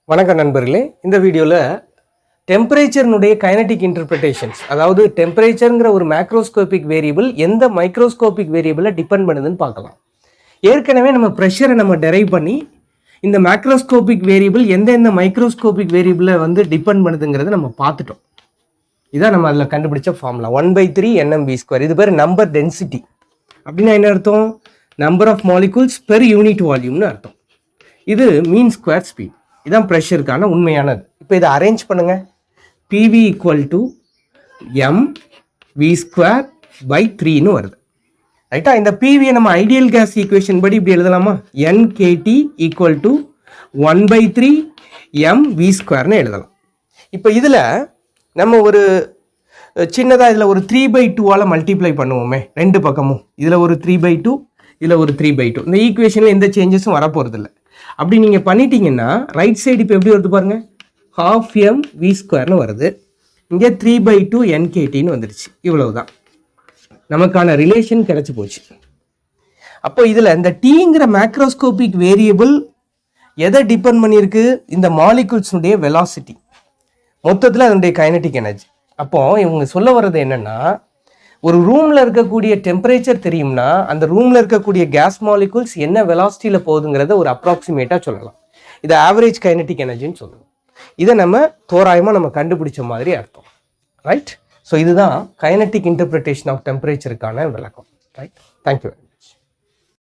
வணக்கம் நண்பர்களே, இந்த வீடியோவில் டெம்பரேச்சர்னுடைய கைனடிக் இன்டர்பிரிட்டேஷன்ஸ், அதாவது டெம்பரேச்சருங்கிற ஒரு மேக்ரோஸ்கோபிக் வேரியபிள் எந்த மைக்ரோஸ்கோபிக் வேரியபிளை டிபெண்ட் பண்ணுதுன்னு பார்க்கலாம். ஏற்கனவே நம்ம ப்ரெஷரை நம்ம டெரைவ் பண்ணி இந்த மேக்ரோஸ்கோபிக் வேரியபிள் எந்தெந்த மைக்ரோஸ்கோபிக் வேரியபிளை டிபெண்ட் பண்ணுதுங்கிறத நம்ம பார்த்துட்டோம். இதான் நம்ம அதில் கண்டுபிடிச்ச ஃபார்முலா 1/3 nmv². இது பேர் நம்பர் டென்சிட்டி. அப்படின்னா என்ன அர்த்தம்? Number of molecules per unit வால்யூம்னு அர்த்தம். இது மீன் ஸ்கொயர் ஸ்பீட். இதான் ப்ரெஷருக்கான உண்மையானது. இப்போ இதை அரேஞ்ச் பண்ணுங்க. PV = mv²/3ன்னு வருது. ரைட்டா? இந்த PVயை நம்ம ஐடியல் கேஸ் ஈக்குவேஷன் படி இப்படி எழுதலாமா? NKT = 1/3 mv²ன்னு எழுதலாம். இப்போ இதில் நம்ம ஒரு சின்னதாக இதில் ஒரு 3/2ஆல் மல்டிப்ளை பண்ணுவோமே, ரெண்டு பக்கமும். இதில் ஒரு 3/2, இதில் ஒரு 3/2. இந்த ஈக்குவேஷனில் எந்த சேஞ்சஸும் வரப்போகிறதில்ல. அப்படி நீங்கள் பண்ணிட்டீங்கன்னா ரைட் சைடு இப்போ எப்படி வருது பாருங்கள், 12 mv²ன்னு வருது. இங்கே 3/2 NKTன்னு வந்துடுச்சு. இவ்வளவுதான், நமக்கான ரிலேஷன் கிடைச்சி போச்சு. அப்போ இதில் இந்த டீங்கிற மேக்ரோஸ்கோபிக் வேரியபிள் எதை டிபெண்ட் பண்ணியிருக்கு? இந்த மாலிகூல்ஸுடைய வெலாசிட்டி, மொத்தத்தில் அதனுடைய கைனடிக் எனர்ஜி. அப்போ இவங்க சொல்ல வர்றது என்னன்னா, ஒரு ரூமில் இருக்கக்கூடிய டெம்பரேச்சர் தெரியும்னா அந்த ரூமில் இருக்கக்கூடிய கேஸ் மாலிகூல்ஸ் என்ன வெலாசிட்டியில் போகுதுங்கிறத ஒரு அப்ராக்சிமேட்டாக சொல்லலாம். இதை ஆவரேஜ் கைனடிக் எனர்ஜின்னு சொல்லணும். இதை நம்ம தோராயமாக நம்ம கண்டுபிடிச்ச மாதிரி அர்த்தம். ரைட்? ஸோ இதுதான் கைனடிக் இன்டர்பிரிட்டேஷன் ஆஃப் டெம்பரேச்சருக்கான விளக்கம். ரைட்? தேங்க்யூ.